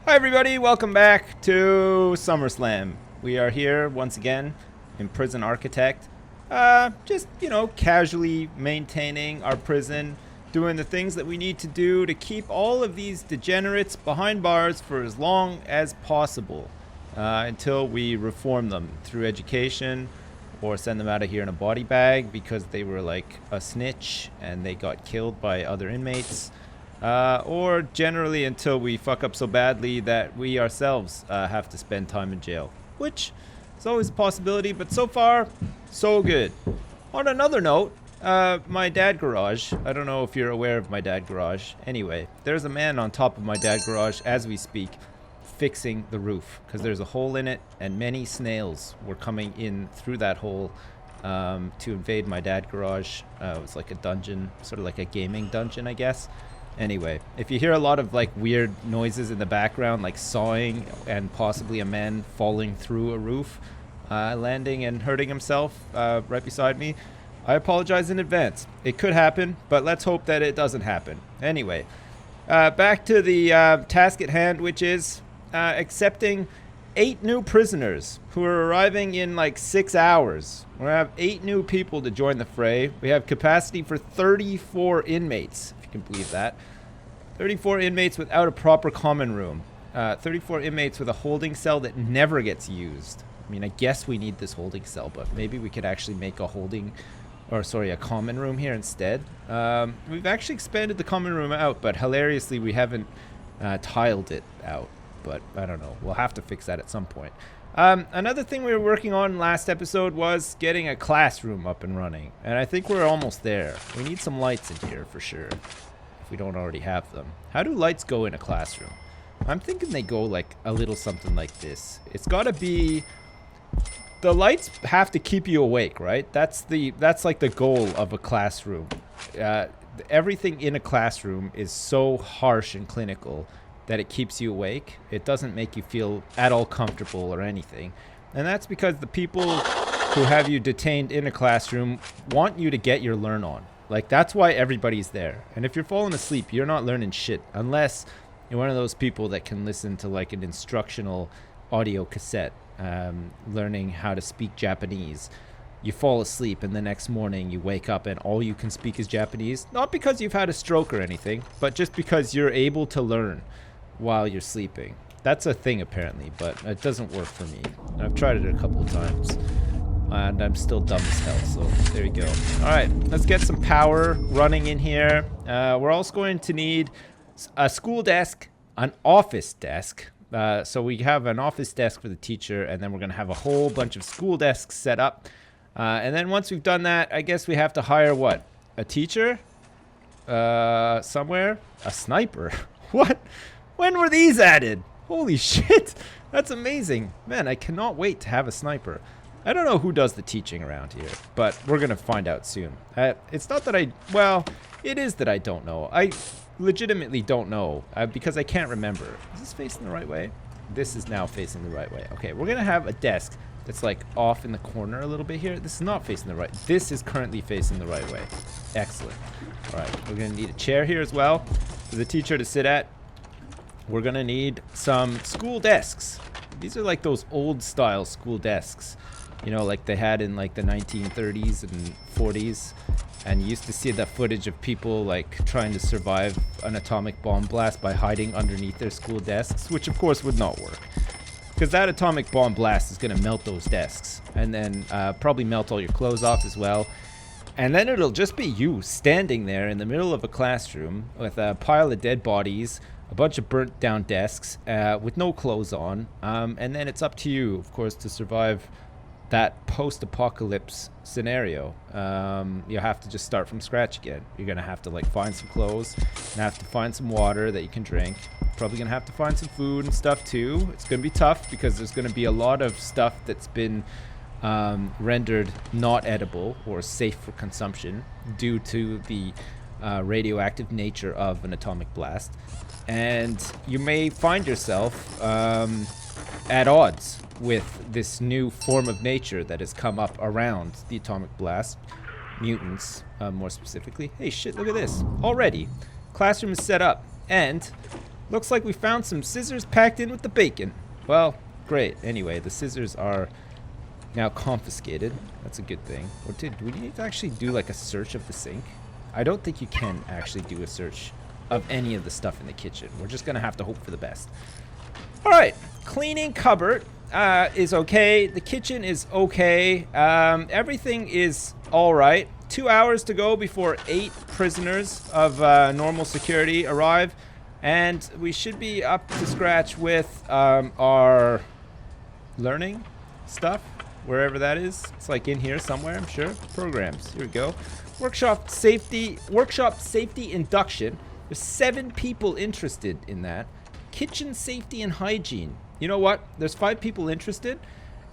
Hi everybody, welcome back to SummerSlam. We are here once again in Prison Architect. Just, casually maintaining our prison, doing the things that we need to do to keep all of these degenerates behind bars for as long as possible until we reform them through education or send them out of here in a body bag because they were like a snitch and they got killed by other inmates. Or generally until we fuck up so badly that we ourselves have to spend time in jail, which is always a possibility, but so far, so good. On another note, my dad garage, I don't know if you're aware of my dad garage. Anyway, there's a man on top of my dad garage as we speak fixing the roof because there's a hole in it and many snails were coming in through that hole to invade my dad garage. It was like a dungeon, sort of like a gaming dungeon, I guess. Anyway, if you hear a lot of like weird noises in the background, like sawing and possibly a man falling through a roof, landing and hurting himself right beside me, I apologize in advance. It could happen, but let's hope that it doesn't happen. Anyway, back to the task at hand, which is accepting 8 new prisoners who are arriving in like 6 hours. We're gonna have 8 new people to join the fray. We have capacity for 34 inmates. Can believe that. 34 inmates without a proper common room. 34 inmates with a holding cell that never gets used. I mean, I guess we need this holding cell, but maybe we could actually make a common room here instead. We've actually expanded the common room out, but hilariously we haven't tiled it out. But I don't know. We'll have to fix that at some point. Another thing we were working on last episode was getting a classroom up and running. And I think we're almost there. We need some lights in here for sure, if we don't already have them. How do lights go in a classroom? I'm thinking they go like a little something like this. It's got to be... The lights have to keep you awake, right? That's like the goal of a classroom. Everything in a classroom is so harsh and clinical that it keeps you awake. It doesn't make you feel at all comfortable or anything. And that's because the people who have you detained in a classroom want you to get your learn on. Like, that's why everybody's there. And if you're falling asleep, you're not learning shit unless you're one of those people that can listen to like an instructional audio cassette, learning how to speak Japanese. You fall asleep and the next morning you wake up and all you can speak is Japanese. Not because you've had a stroke or anything, but just because you're able to learn while you're sleeping. That's a thing apparently, but it doesn't work for me. I've tried it a couple of times and I'm still dumb as hell, so there you go. Alright, let's get some power running in here. We're also going to need a school desk, an office desk. So we have an office desk for the teacher, and then we're going to have a whole bunch of school desks set up. And then once we've done that, I guess we have to hire what? A teacher? Somewhere? A sniper? What? When were these added? Holy shit. That's amazing. Man, I cannot wait to have a sniper. I don't know who does the teaching around here, but we're going to find out soon. It's not that it is that I don't know. I legitimately don't know because I can't remember. Is this facing the right way? This is now facing the right way. Okay, we're going to have a desk that's like off in the corner a little bit here. This is not facing the right. This is currently facing the right way. Excellent. All right, we're going to need a chair here as well for the teacher to sit at. We're going to need some school desks. These are like those old style school desks, you know, like they had in like the 1930s and 40s. And you used to see the footage of people like trying to survive an atomic bomb blast by hiding underneath their school desks, which of course would not work. Because that atomic bomb blast is going to melt those desks and then probably melt all your clothes off as well. And then it'll just be you standing there in the middle of a classroom with a pile of dead bodies, a bunch of burnt down desks with no clothes on. And then it's up to you, of course, to survive that post-apocalypse scenario. You have to just start from scratch again. You're going to have to like find some clothes and have to find some water that you can drink. Probably going to have to find some food and stuff too. It's going to be tough because there's going to be a lot of stuff that's been rendered not edible or safe for consumption due to the radioactive nature of an atomic blast. And you may find yourself at odds with this new form of nature that has come up around the atomic blast. Mutants, more specifically. Hey, shit, look at this. Already, classroom is set up. And Looks like we found some scissors packed in with the bacon. Well, great. Anyway, the scissors are now confiscated. That's a good thing. Do we need to actually do like a search of the sink? I don't think you can actually do a search of any of the stuff in the kitchen. We're just gonna have to hope for the best. All right, cleaning cupboard is okay. The kitchen is okay. Everything is all right. 2 hours to go before 8 prisoners of normal security arrive. And we should be up to scratch with our learning stuff, wherever that is. It's like in here somewhere, I'm sure. Programs, here we go. Workshop safety induction. There's 7 people interested in that. Kitchen safety and hygiene. You know what? There's 5 people interested.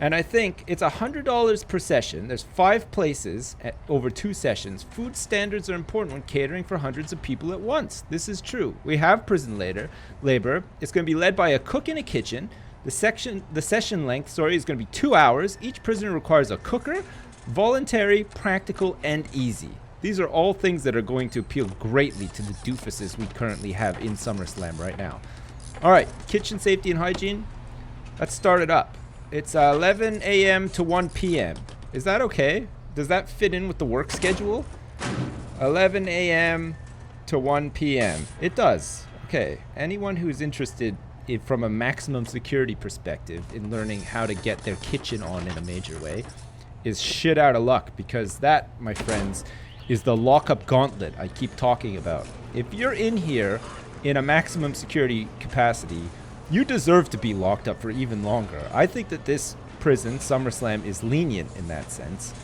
And I think it's $100 per session. There's 5 places over 2 sessions. Food standards are important when catering for hundreds of people at once. This is true. We have prison labor. It's going to be led by a cook in a kitchen. The session length, is going to be 2 hours. Each prisoner requires a cooker, voluntary, practical, and easy. These are all things that are going to appeal greatly to the doofuses we currently have in SummerSlam right now. All right, kitchen safety and hygiene. Let's start it up. It's 11 a.m. to 1 p.m. Is that okay? Does that fit in with the work schedule? 11 a.m. to 1 p.m. It does. Okay. Anyone who's interested from a maximum security perspective in learning how to get their kitchen on in a major way is shit out of luck, because that, my friends, is the lockup gauntlet I keep talking about. If you're in here in a maximum security capacity, you deserve to be locked up for even longer. I think that this prison, SummerSlam, is lenient in that sense.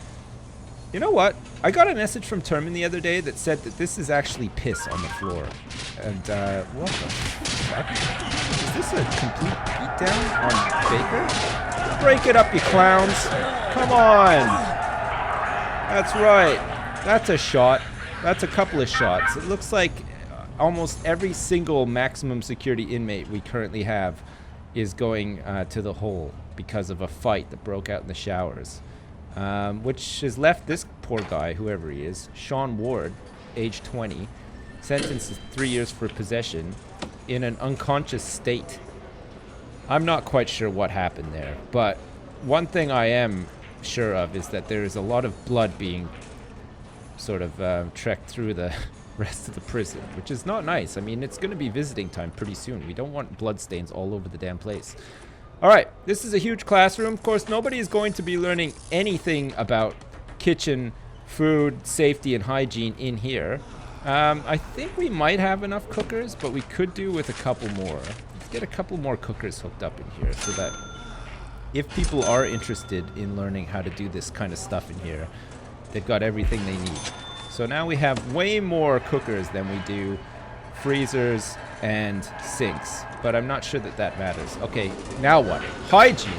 You know what? I got a message from Termin the other day that said that this is actually piss on the floor. And, what the fuck? Is this a complete beatdown on Baker? Break it up, you clowns. Come on. That's right. That's a shot. That's a couple of shots. It looks like almost every single maximum security inmate we currently have is going to the hole because of a fight that broke out in the showers, which has left this poor guy, whoever he is, Sean Ward, age 20, sentenced to 3 years for possession, in an unconscious state. I'm not quite sure what happened there, but one thing I am sure of is that there is a lot of blood being sort of trekked through the rest of the prison, which is not nice. I mean, it's going to be visiting time pretty soon. We don't want blood stains all over the damn place. All right, this is a huge classroom. Of course, nobody is going to be learning anything about kitchen, food, safety, and hygiene in here. I think we might have enough cookers, but we could do with a couple more. Let's get a couple more cookers hooked up in here so that if people are interested in learning how to do this kind of stuff in here, they've got everything they need. So now we have way more cookers than we do freezers and sinks, but I'm not sure that that matters. Okay, now what? Hygiene.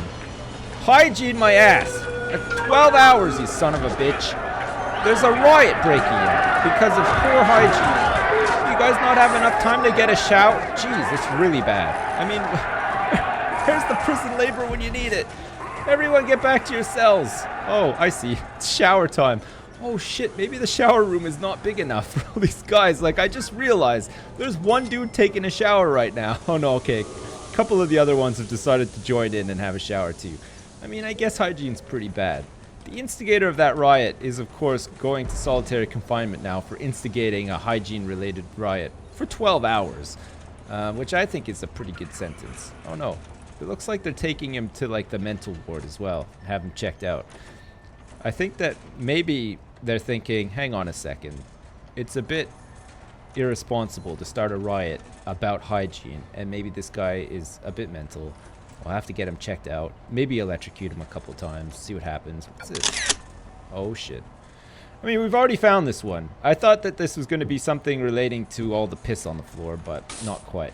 Hygiene my ass. That's 12 hours, you son of a bitch. There's a riot breaking out because of poor hygiene. You guys not have enough time to get a shower? Jeez, it's really bad. I mean, where's the prison labor when you need it? Everyone get back to your cells. Oh, I see. It's shower time. Oh shit, maybe the shower room is not big enough for all these guys. Like, I just realized there's one dude taking a shower right now. Oh no, okay. A couple of the other ones have decided to join in and have a shower too. I mean, I guess hygiene's pretty bad. The instigator of that riot is, of course, going to solitary confinement now for instigating a hygiene-related riot for 12 hours, which I think is a pretty good sentence. Oh no, it looks like they're taking him to, like, the mental ward as well, have him checked out. I think that maybe they're thinking, hang on a second, it's a bit irresponsible to start a riot about hygiene, and maybe this guy is a bit mental. I'll have to get him checked out, maybe electrocute him a couple times, see what happens. What's this? Oh shit. I mean, we've already found this one. I thought that this was going to be something relating to all the piss on the floor, but not quite.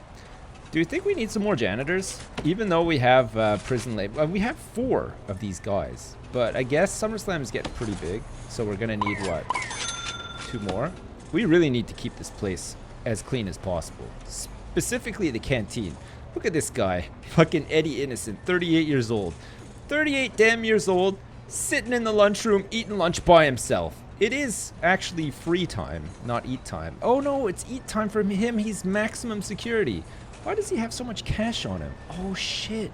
Do you think we need some more janitors? Even though we have prison labor, we have 4 of these guys. But I guess SummerSlam is getting pretty big, so we're gonna need what? 2 more? We really need to keep this place as clean as possible. Specifically the canteen. Look at this guy, fucking Eddie Innocent, 38 years old. 38 damn years old, sitting in the lunchroom, eating lunch by himself. It is actually free time, not eat time. Oh no, it's eat time for him. He's maximum security. Why does he have so much cash on him? Oh, shit.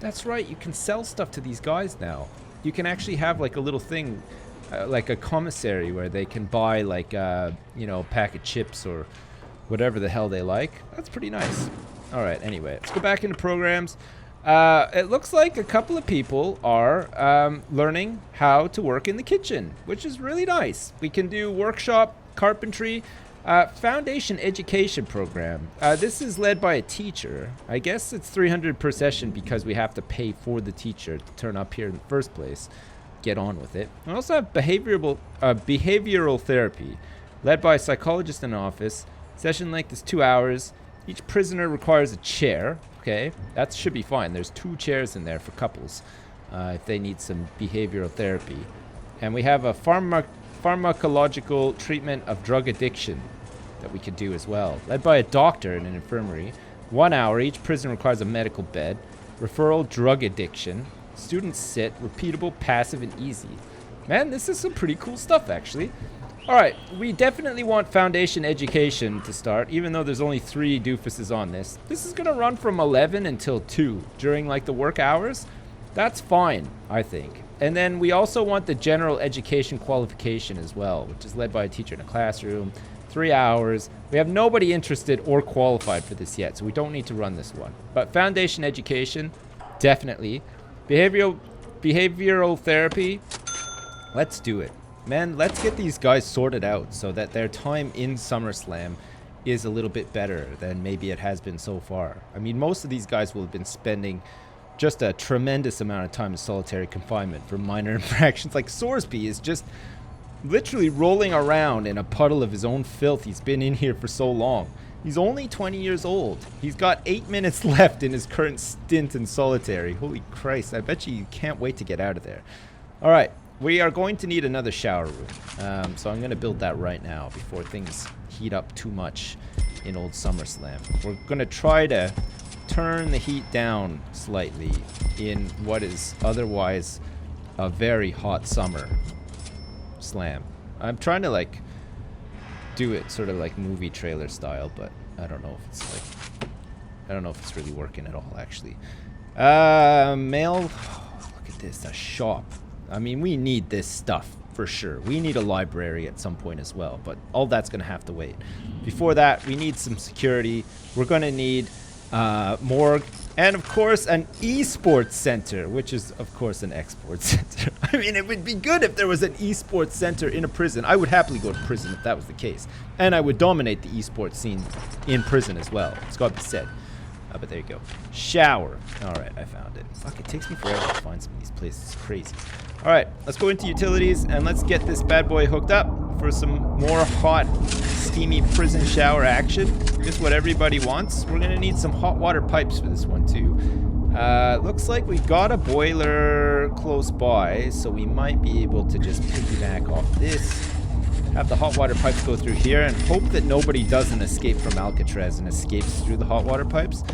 That's right. You can sell stuff to these guys now. You can actually have like a little thing, like a commissary where they can buy like, you know, a pack of chips or whatever the hell they like. That's pretty nice. All right. Anyway, let's go back into programs. It looks like a couple of people are learning how to work in the kitchen, which is really nice. We can do workshop, carpentry, foundation education program. This is led by a teacher. I guess it's 300 per session because we have to pay for the teacher to turn up here in the first place. Get on with it. We also have behavioral therapy, led by a psychologist in an office. Session length is 2 hours. Each prisoner requires a chair. Okay, that should be fine. There's 2 chairs in there for couples if they need some behavioral therapy. And we have a pharmacological treatment of drug addiction that we could do as well, led by a doctor in an infirmary. 1 hour. Each prisoner requires a medical bed. Referral, drug addiction. Students sit. Repeatable, passive, and easy. Man, this is some pretty cool stuff, actually. All right, we definitely want foundation education to start, even though there's only 3 doofuses on this. This is going to run from 11 until 2 during, like, the work hours. That's fine, I think. And then we also want the general education qualification as well, which is led by a teacher in a classroom. 3 hours. We have nobody interested or qualified for this yet, so we don't need to run this one. But foundation education, definitely. Behavioral therapy, let's do it. Man, let's get these guys sorted out so that their time in SummerSlam is a little bit better than maybe it has been so far. I mean, most of these guys will have been spending just a tremendous amount of time in solitary confinement for minor infractions. Like Sorsby is just literally rolling around in a puddle of his own filth. He's been in here for so long. He's only 20 years old. He's got 8 minutes left in his current stint in solitary. Holy Christ, I bet you can't wait to get out of there. All right. We are going to need another shower room, so I'm going to build that right now before things heat up too much in old SummerSlam. We're going to try to turn the heat down slightly in what is otherwise a very hot summer slam. I'm trying to like do it sort of like movie trailer style, but I don't know if it's really working at all actually. Mail, look at this, a shop. I mean, we need this stuff for sure. We need a library at some point as well, but all that's going to have to wait. Before that, we need some security. We're going to need morgue and, of course, an esports center, which is, of course, an export center. I mean, it would be good if there was an esports center in a prison. I would happily go to prison if that was the case. And I would dominate the esports scene in prison as well. It's got to be said. But there you go. Shower. All right, I found it. Fuck, it takes me forever to find some of these places. It's crazy. All right, let's go into utilities and let's get this bad boy hooked up for some more hot, steamy prison shower action. Just what everybody wants. We're going to need some hot water pipes for this one, too. Looks like we got a boiler close by, so we might be able to just piggyback off this. Have the hot water pipes go through here and hope that nobody doesn't escape from Alcatraz and escapes through the hot water pipes.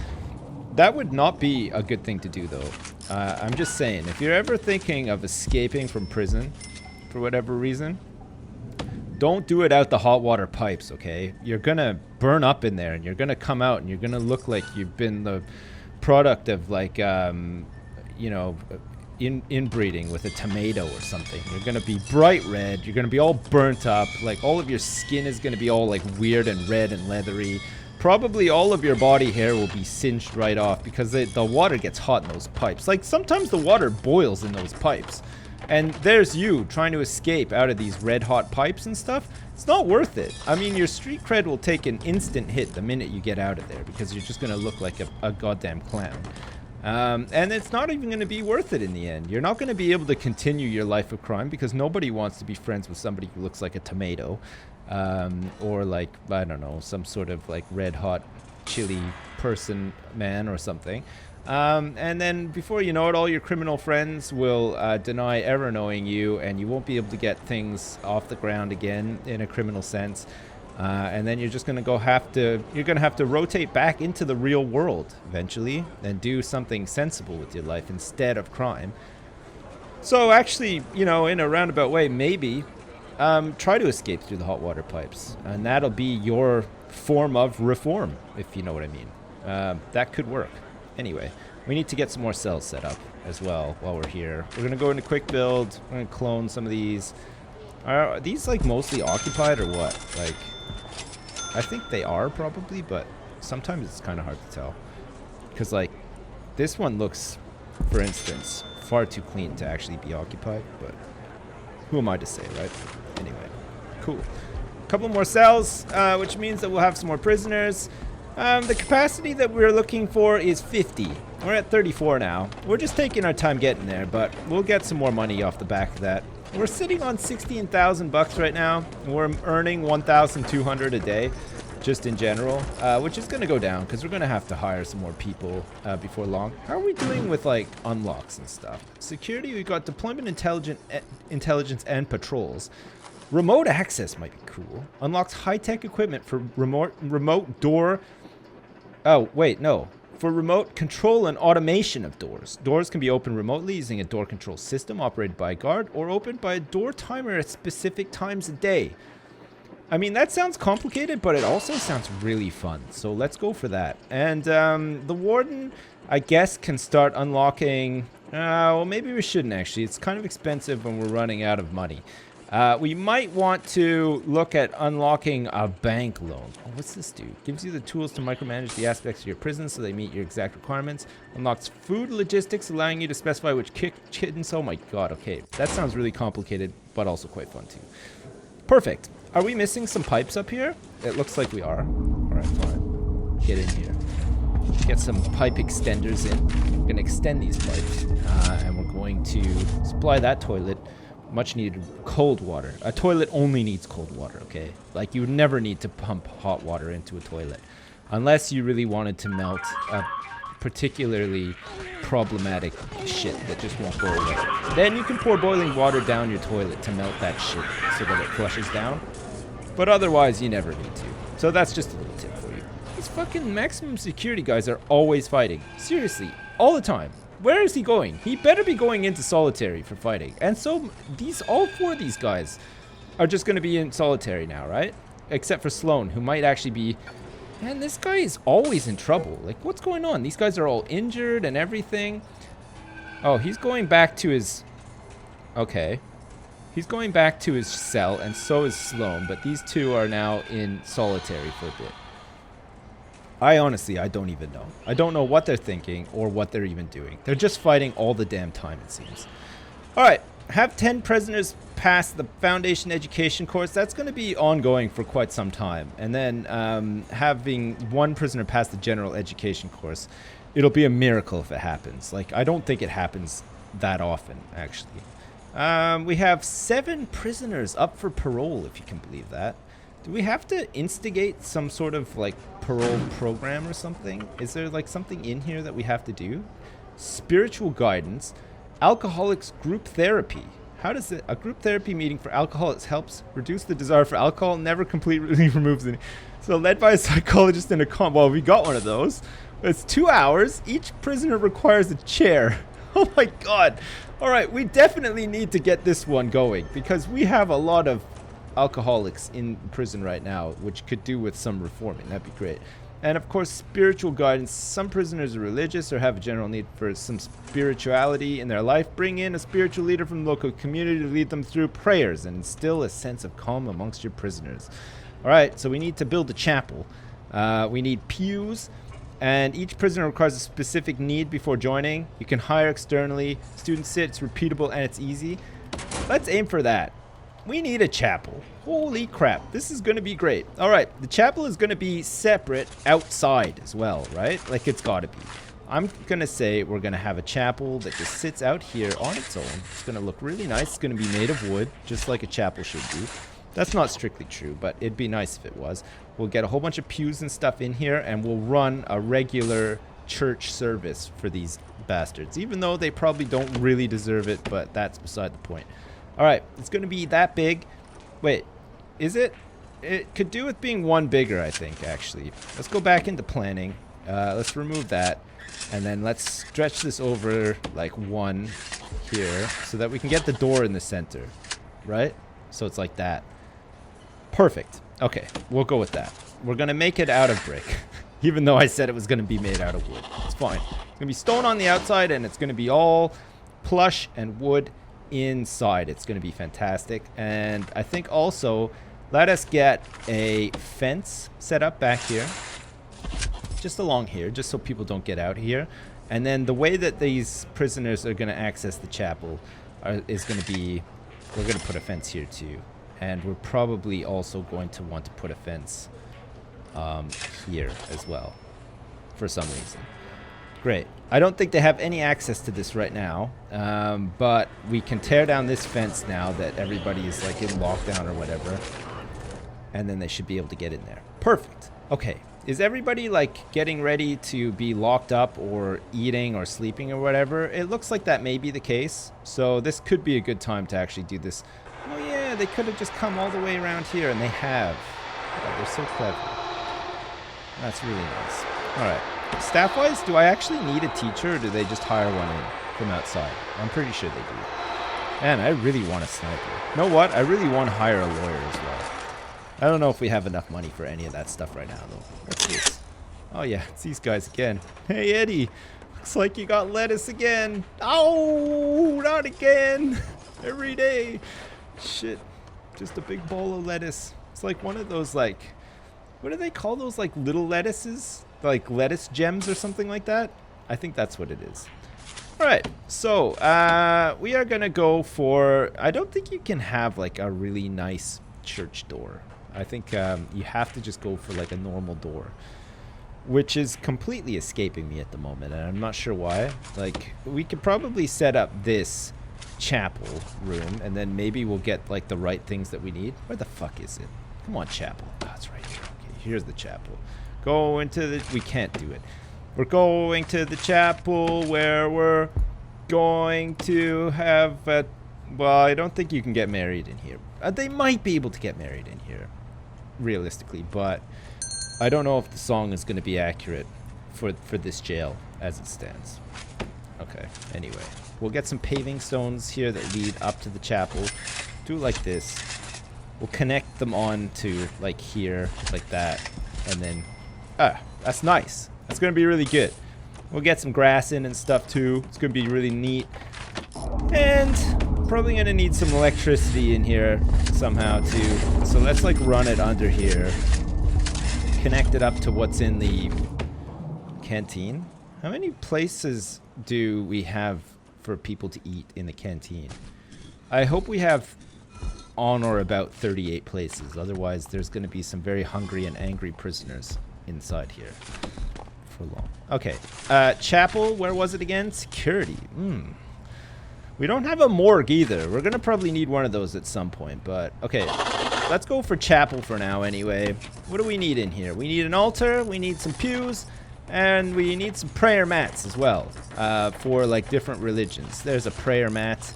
That would not be a good thing to do, though. I'm just saying, if you're ever thinking of escaping from prison for whatever reason, don't do it out the hot water pipes, okay? You're gonna burn up in there and you're gonna come out and you're gonna look like you've been the product of like, you know, inbreeding with a tomato or something. You're gonna be bright red. You're gonna be all burnt up. Like all of your skin is gonna be all like weird and red and leathery. Probably all of your body hair will be singed right off because the water gets hot in those pipes. Like sometimes the water boils in those pipes. And there's you trying to escape out of these red hot pipes and stuff. It's not worth it. I mean, your street cred will take an instant hit the minute you get out of there because you're just gonna look like a goddamn clown. And it's not even going to be worth it in the end. You're not going to be able to continue your life of crime because nobody wants to be friends with somebody who looks like a tomato. Or like, I don't know, some sort of like red hot chili person man or something. And then before you know it, all your criminal friends will deny ever knowing you, and you won't be able to get things off the ground again in a criminal sense. And then you're just going to have to rotate back into the real world eventually and do something sensible with your life instead of crime. So actually, you know, in a roundabout way, maybe try to escape through the hot water pipes, and that'll be your form of reform, if you know what I mean. That could work. Anyway, we need to get some more cells set up as well while we're here. We're going to go into quick build. We're going to clone some of these. Are these like mostly occupied or what? Like, I think they are probably, but sometimes it's kind of hard to tell. Because like, this one looks, for instance, far too clean to actually be occupied, but who am I to say, right? Anyway, cool. A couple more cells, which means that we'll have some more prisoners. The capacity that we're looking for is 50. We're at 34 now. We're just taking our time getting there, but we'll get some more money off the back of that. We're sitting on 16,000 bucks right now. We're earning 1,200 a day, just in general, which is going to go down because we're going to have to hire some more people before long. How are we doing with like unlocks and stuff? Security, we've got deployment intelligence and patrols. Remote access might be cool. Unlocks high-tech equipment for remote door. Oh, wait, no. For remote control and automation of doors. Doors can be opened remotely using a door control system operated by a guard or opened by a door timer at specific times a day. I mean, that sounds complicated, but it also sounds really fun. So let's go for that. And the warden, I guess, can start unlocking. Well, maybe we shouldn't actually. It's kind of expensive when we're running out of money. We might want to look at unlocking a bank loan. Oh, what's this do? Gives you the tools to micromanage the aspects of your prison so they meet your exact requirements. Unlocks food logistics, allowing you to specify which kittens. Oh my god, okay. That sounds really complicated, but also quite fun too. Perfect. Are we missing some pipes up here? It looks like we are. Alright, fine. Get in here. Get some pipe extenders in. We're going to extend these pipes. And we're going to supply that toilet. Much needed cold water. A toilet only needs cold water, okay? Like, you would never need to pump hot water into a toilet. Unless you really wanted to melt a particularly problematic shit that just won't go away. Then you can pour boiling water down your toilet to melt that shit so that it flushes down. But otherwise, you never need to. So that's just a little tip for you. These fucking maximum security guys are always fighting. Seriously, all the time. Where is he going? He better be going into solitary for fighting. And so all four of these guys are just going to be in solitary now, right? Except for Sloan, who might actually be... Man, this guy is always in trouble. Like, what's going on? These guys are all injured and everything. Oh, he's going back to his... Okay. He's going back to his cell, and so is Sloan. But these two are now in solitary for a bit. I don't even know. I don't know what they're thinking or what they're even doing. They're just fighting all the damn time, it seems. All right. Have 10 prisoners pass the foundation education course. That's going to be ongoing for quite some time. And then having one prisoner pass the general education course. It'll be a miracle if it happens. Like, I don't think it happens that often, actually. We have 7 prisoners up for parole, if you can believe that. Do we have to instigate some sort of, like, parole program or something? Is there, like, something in here that we have to do? Spiritual guidance. Alcoholics group therapy. How does a group therapy meeting for alcoholics helps reduce the desire for alcohol, never completely removes it? So led by a psychologist and a well, we got one of those. It's 2 hours. Each prisoner requires a chair. Oh my god. All right, we definitely need to get this one going because we have a lot of alcoholics in prison right now, which could do with some reforming. That'd be great. And of course, spiritual guidance. Some prisoners are religious or have a general need for some spirituality in their life. Bring in a spiritual leader from the local community to lead them through prayers and instill a sense of calm amongst your prisoners. All right, so we need to build a chapel. We need pews, and each prisoner requires a specific need before joining. You can hire externally. Students sit, it's repeatable, and it's easy. Let's aim for that. We need a chapel. Holy crap. This is going to be great. All right. The chapel is going to be separate outside as well, right? Like it's got to be. I'm going to say we're going to have a chapel that just sits out here on its own. It's going to look really nice. It's going to be made of wood, just like a chapel should be. That's not strictly true, but it'd be nice if it was. We'll get a whole bunch of pews and stuff in here, and we'll run a regular church service for these bastards, even though they probably don't really deserve it, but that's beside the point. All right, it's going to be that big. Wait, is it? It could do with being one bigger, I think, actually. Let's go back into planning. Let's remove that. And then let's stretch this over like one here so that we can get the door in the center, right? So it's like that. Perfect. Okay, we'll go with that. We're going to make it out of brick. Even though I said it was going to be made out of wood. It's fine. It's going to be stone on the outside, and it's going to be all plush and wood inside. It's going to be fantastic. And I think also, let us get a fence set up back here. Just along here, just so people don't get out here. And then the way that these prisoners are going to access the chapel is going to be, we're going to put a fence here too. And we're probably also going to want to put a fence here as well, for some reason. Great. I don't think they have any access to this right now, but we can tear down this fence now that everybody is like in lockdown or whatever, and then they should be able to get in there. Perfect. Okay. Is everybody like getting ready to be locked up or eating or sleeping or whatever? It looks like that may be the case, so this could be a good time to actually do this. Oh yeah, they could have just come all the way around here, and they have. Oh, they're so clever. That's really nice. All right. Staff-wise, do I actually need a teacher, or do they just hire one in from outside? I'm pretty sure they do. Man, I really want a sniper. You know what? I really want to hire a lawyer as well. I don't know if we have enough money for any of that stuff right now, though. What's this? Oh, yeah. It's these guys again. Hey, Eddie. Looks like you got lettuce again. Oh, not again. Every day. Shit. Just a big bowl of lettuce. It's like one of those, like... What do they call those, like, little lettuces? Like lettuce gems or something like that? I think that's what it is. Alright, so we are going to go for... I don't think you can have, like, a really nice church door. I think you have to just go for, like, a normal door. Which is completely escaping me at the moment, and I'm not sure why. Like, we could probably set up this chapel room, and then maybe we'll get, like, the right things that we need. Where the fuck is it? Come on, chapel. Oh, it's right here. Okay, here's the chapel. Go into the... We can't do it. We're going to the chapel where we're going to have... well, I don't think you can get married in here. They might be able to get married in here, realistically, but I don't know if the song is going to be accurate for this jail as it stands. Okay, anyway. We'll get some paving stones here that lead up to the chapel. Do it like this. We'll connect them on to, like, here, like that, and then... Ah, that's nice. That's going to be really good. We'll get some grass in and stuff, too. It's going to be really neat. And probably going to need some electricity in here somehow, too. So let's, like, run it under here. Connect it up to what's in the canteen. How many places do we have for people to eat in the canteen? I hope we have on or about 38 places. Otherwise, there's going to be some very hungry and angry prisoners inside here for long. Okay. Chapel, where was it again? Security. We don't have a morgue either. We're going to probably need one of those at some point, but okay. Let's go for chapel for now anyway. What do we need in here? We need an altar, we need some pews, and we need some prayer mats as well for like different religions. There's a prayer mat.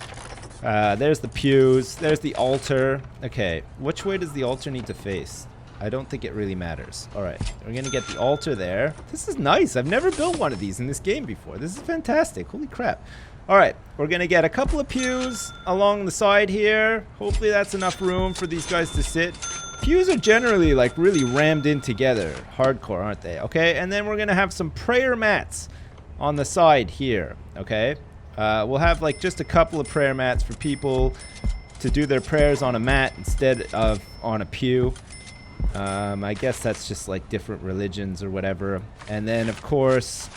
There's the pews. There's the altar. Okay, which way does the altar need to face? I don't think it really matters. All right, we're going to get the altar there. This is nice. I've never built one of these in this game before. This is fantastic. Holy crap. All right, we're going to get a couple of pews along the side here. Hopefully that's enough room for these guys to sit. Pews are generally like really rammed in together. Hardcore, aren't they? Okay, and then we're going to have some prayer mats on the side here. Okay, we'll have like just a couple of prayer mats for people to do their prayers on a mat instead of on a pew. I guess that's just like different religions or whatever. And then of course,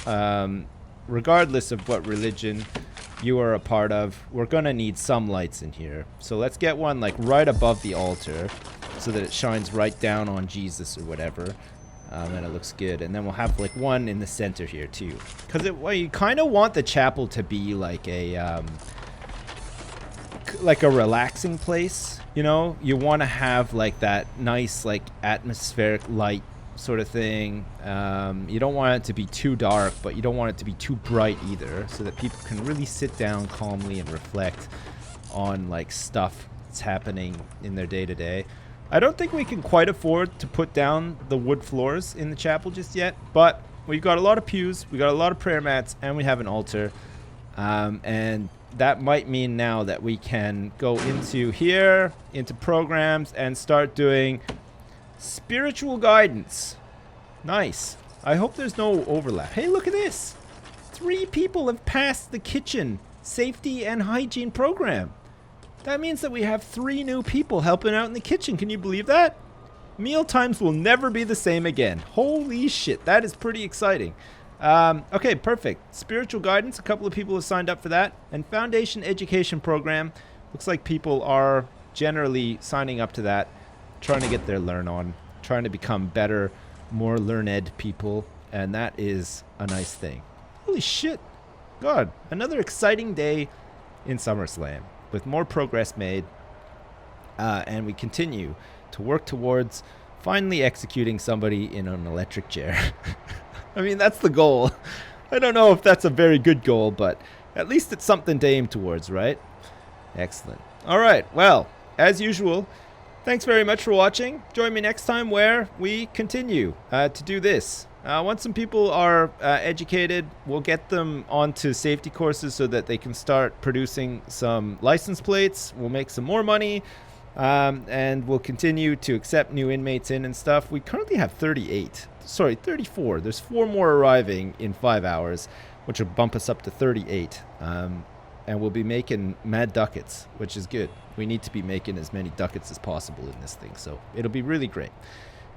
regardless of what religion you are a part of, we're gonna need some lights in here. So let's get one like right above the altar so that it shines right down on Jesus or whatever. And it looks good. And then we'll have like one in the center here too, because well, you kind of want the chapel to be like a relaxing place. You know, you want to have like that nice like atmospheric light sort of thing. You don't want it to be too dark, but you don't want it to be too bright either, so that people can really sit down calmly and reflect on like stuff that's happening in their day-to-day. I don't think we can quite afford to put down the wood floors in the chapel just yet, but we've got a lot of pews, we got a lot of prayer mats, and we have an altar. And that might mean now that we can go into here, into programs, and start doing spiritual guidance. Nice. I hope there's no overlap. Hey, look at this. 3 people have passed the kitchen safety and hygiene program. That means that we have 3 new people helping out in the kitchen. Can you believe that? Meal times will never be the same again. Holy shit, that is pretty exciting. Okay, perfect. Spiritual guidance, a couple of people have signed up for that. And foundation education program, looks like people are generally signing up to that, trying to get their learn on, trying to become better, more learned people, and that is a nice thing. Holy shit. God, another exciting day in SummerSlam with more progress made, and we continue to work towards finally executing somebody in an electric chair. I mean, that's the goal. I don't know if that's a very good goal, but at least it's something to aim towards, right? Excellent. All right, well, as usual, thanks very much for watching. Join me next time where we continue to do this. Once some people are educated, we'll get them onto safety courses so that they can start producing some license plates. We'll make some more money, and we'll continue to accept new inmates in and stuff. We currently have 34. There's 4 more arriving in 5 hours, which will bump us up to 38. And we'll be making mad ducats, which is good. We need to be making as many ducats as possible in this thing, so it'll be really great.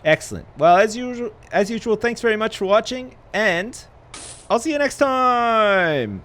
Excellent. Well, as usual, thanks very much for watching, and I'll see you next time.